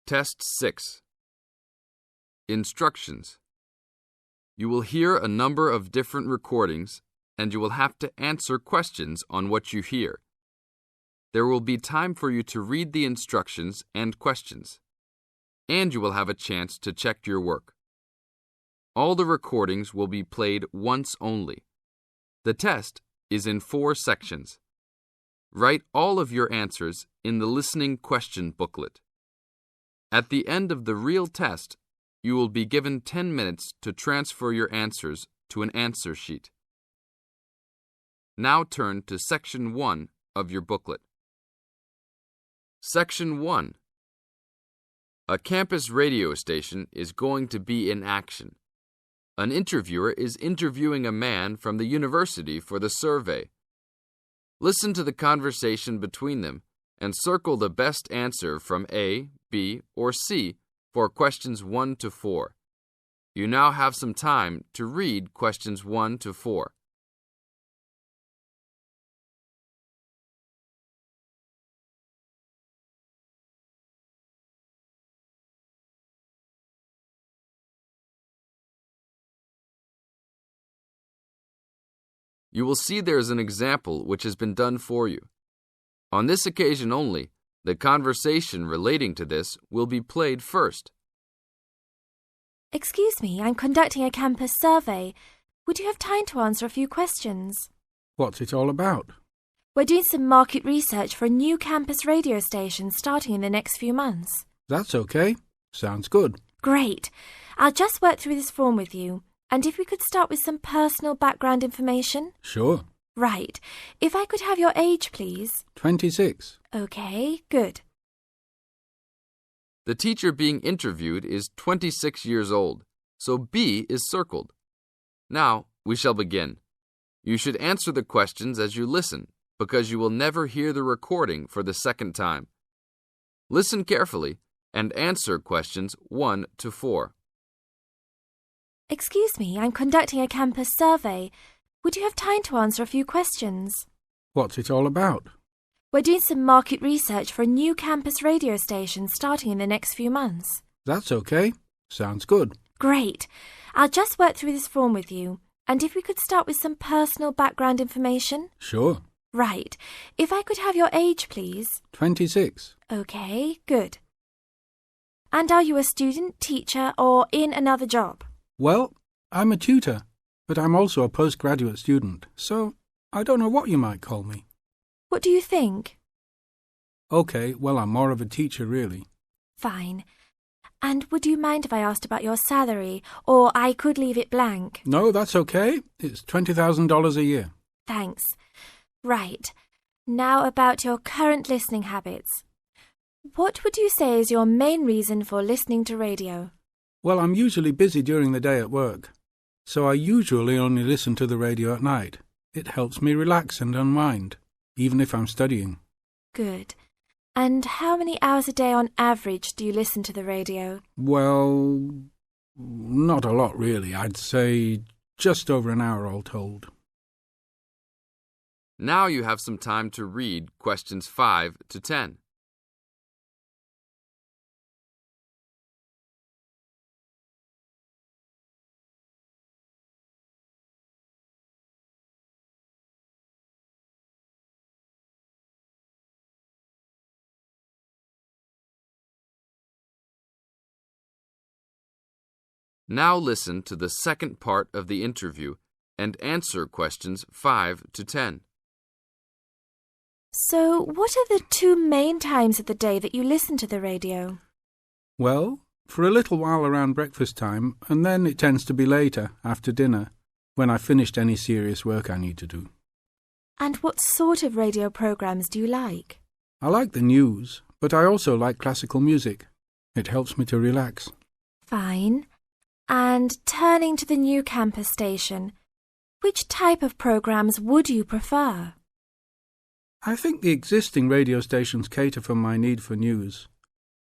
Test 6. Instructions. You will hear a number of different recordings, and you will have to answer questions on what you hear. There will be time for you to read the instructions and questions, and you will have a chance to check your work. All the recordings will be played once only. The test is in 4 sections. Write all of your answers in the listening question booklet. At the end of the real test, you will be given 10 minutes to transfer your answers to an answer sheet. Now turn to Section 1 of your booklet. Section 1. A campus radio station is going to be in action. An interviewer is interviewing a man from the university for the survey. Listen to the conversation between them and circle the best answer from A, B, or C for questions 1 to 4. You now have some time to read questions 1 to 4. You will see there is an example which has been done for you. On this occasion only, the conversation relating to this will be played first. Excuse me, I'm conducting a campus survey. Would you have time to answer a few questions? What's it all about? We're doing some market research for a new campus radio station starting in the next few months. That's okay. Sounds good. Great. I'll just work through this form with you. And if we could start with some personal background information? Sure. Right. If I could have your age, please. 26. Okay, good. The teacher being interviewed is 26 years old, so B is circled. Now, we shall begin. You should answer the questions as you listen, because you will never hear the recording for the second time. Listen carefully and answer questions 1 to 4. Excuse me, I'm conducting a campus survey. Would you have time to answer a few questions? What's it all about? We're doing some market research for a new campus radio station starting in the next few months. That's okay. Sounds good. Great. I'll just work through this form with you. And if we could start with some personal background information? Sure. Right. If I could have your age, please. 26. Okay, good. And are you a student, teacher, or in another job? Well, I'm a tutor, but I'm also a postgraduate student, so I don't know what you might call me. What do you think? Okay, well, I'm more of a teacher, really. Fine. And would you mind if I asked about your salary, or I could leave it blank? No, that's okay. It's $20,000 a year. Thanks. Right. Now about your current listening habits. What would you say is your main reason for listening to radio? Well, I'm usually busy during the day at work, so I usually only listen to the radio at night. It helps me relax and unwind, even if I'm studying. Good. And how many hours a day on average do you listen to the radio? Well, not a lot really. I'd say just over an hour all told. Now you have some time to read questions 5 to 10. Now listen to the second part of the interview and answer questions 5 to 10. So, what are the 2 main times of the day that you listen to the radio? Well, for a little while around breakfast time, and then it tends to be later, after dinner, when I've finished any serious work I need to do. And what sort of radio programs do you like? I like the news, but I also like classical music. It helps me to relax. Fine. And turning to the new campus station, which type of programs would you prefer? I think the existing radio stations cater for my need for news.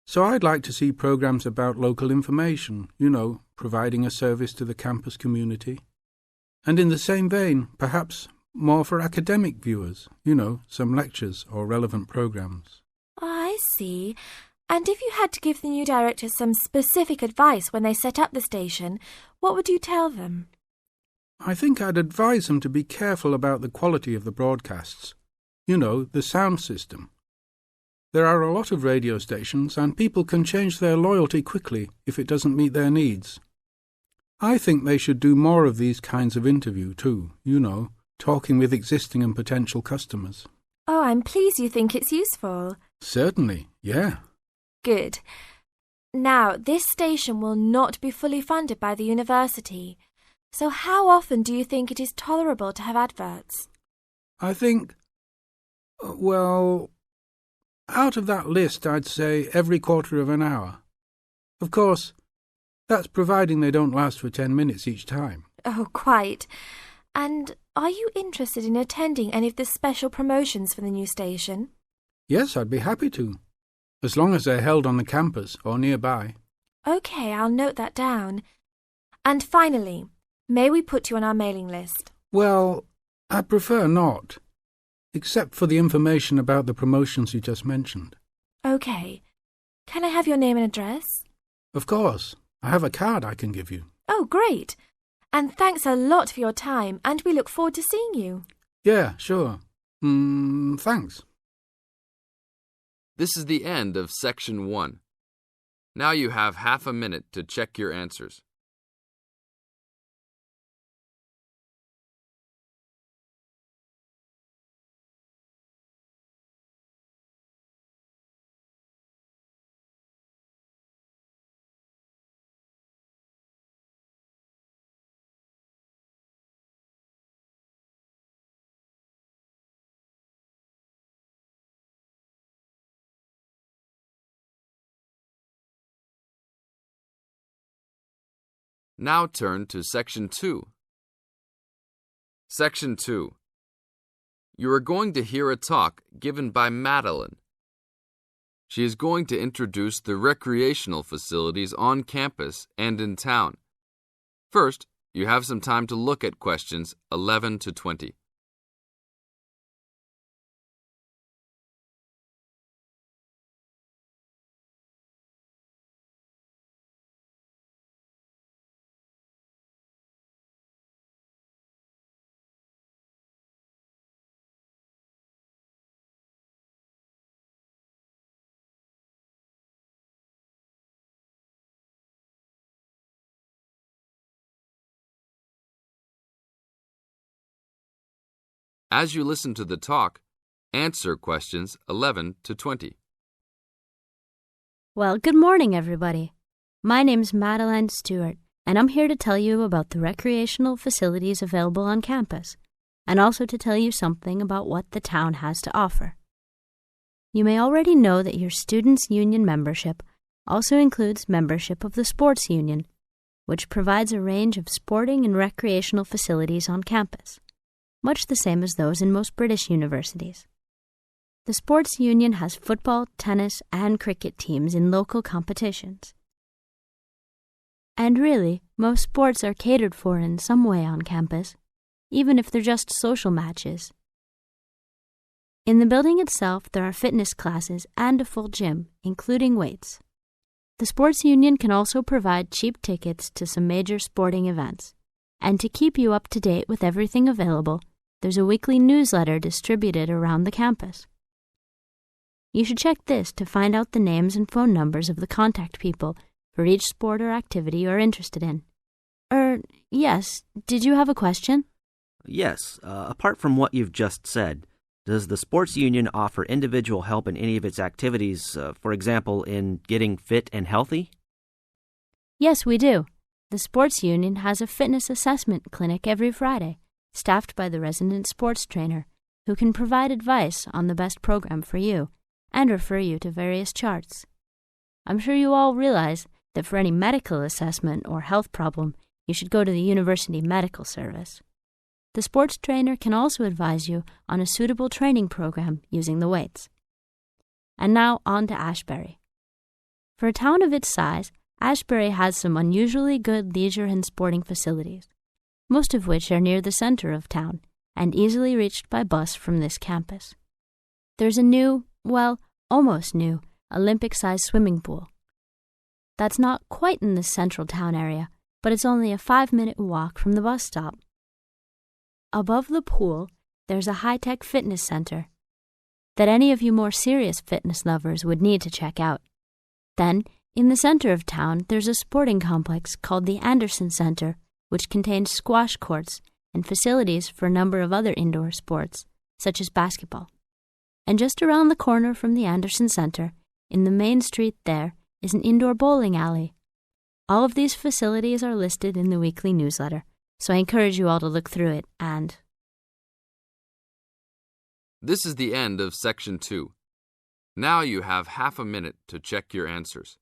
So I'd like to see programs about local information, providing a service to the campus community. And in the same vein, perhaps more for academic viewers, some lectures or relevant programs. Oh, I see. And if you had to give the new directors some specific advice when they set up the station, what would you tell them? I think I'd advise them to be careful about the quality of the broadcasts. You know, the sound system. There are a lot of radio stations and people can change their loyalty quickly if it doesn't meet their needs. I think they should do more of these kinds of interview too, you know, talking with existing and potential customers. Oh, I'm pleased you think it's useful. Certainly, yeah. Good. Now, this station will not be fully funded by the university. So how often do you think it is tolerable to have adverts? I think, well, out of that list I'd say every quarter of an hour. Of course, that's providing they don't last for 10 minutes each time. Oh, quite. And are you interested in attending any of the special promotions for the new station? Yes, I'd be happy to, as long as they're held on the campus or nearby. OK, I'll note that down. And finally, may we put you on our mailing list? Well, I prefer not, except for the information about the promotions you just mentioned. OK. Can I have your name and address? Of course. I have a card I can give you. Oh, great. And thanks a lot for your time, and we look forward to seeing you. Yeah, sure. Thanks. This is the end of Section 1. Now you have half a minute to check your answers. Now turn to Section 2. Section 2. You are going to hear a talk given by Madeline. She is going to introduce the recreational facilities on campus and in town. First, you have some time to look at questions 11 to 20. As you listen to the talk, answer questions 11 to 20. Well, good morning, everybody. My name's Madeline Stewart, and I'm here to tell you about the recreational facilities available on campus, and also to tell you something about what the town has to offer. You may already know that your Students' Union membership also includes membership of the Sports Union, which provides a range of sporting and recreational facilities on campus, much the same as those in most British universities. The Sports Union has football, tennis, and cricket teams in local competitions. And really, most sports are catered for in some way on campus, even if they're just social matches. In the building itself, there are fitness classes and a full gym, including weights. The Sports Union can also provide cheap tickets to some major sporting events. And to keep you up to date with everything available, there's a weekly newsletter distributed around the campus. You should check this to find out the names and phone numbers of the contact people for each sport or activity you're interested in. Yes, did you have a question? Yes, apart from what you've just said, does the Sports Union offer individual help in any of its activities, for example, in getting fit and healthy? Yes, we do. The Sports Union has a fitness assessment clinic every Friday, staffed by the resident sports trainer, who can provide advice on the best program for you and refer you to various charts. I'm sure you all realize that for any medical assessment or health problem, you should go to the University Medical Service. The sports trainer can also advise you on a suitable training program using the weights. And now on to Ashbury. For a town of its size, Ashbury has some unusually good leisure and sporting facilities, most of which are near the center of town and easily reached by bus from this campus. There's a new, well, almost new, Olympic-sized swimming pool. That's not quite in the central town area, but it's only a 5-minute walk from the bus stop. Above the pool, there's a high-tech fitness center that any of you more serious fitness lovers would need to check out. Then, in the center of town, there's a sporting complex called the Anderson Center, which contains squash courts and facilities for a number of other indoor sports, such as basketball. And just around the corner from the Anderson Center, in the main street there, is an indoor bowling alley. All of these facilities are listed in the weekly newsletter, so I encourage you all to look through it and... This is the end of Section 2. Now you have half a minute to check your answers.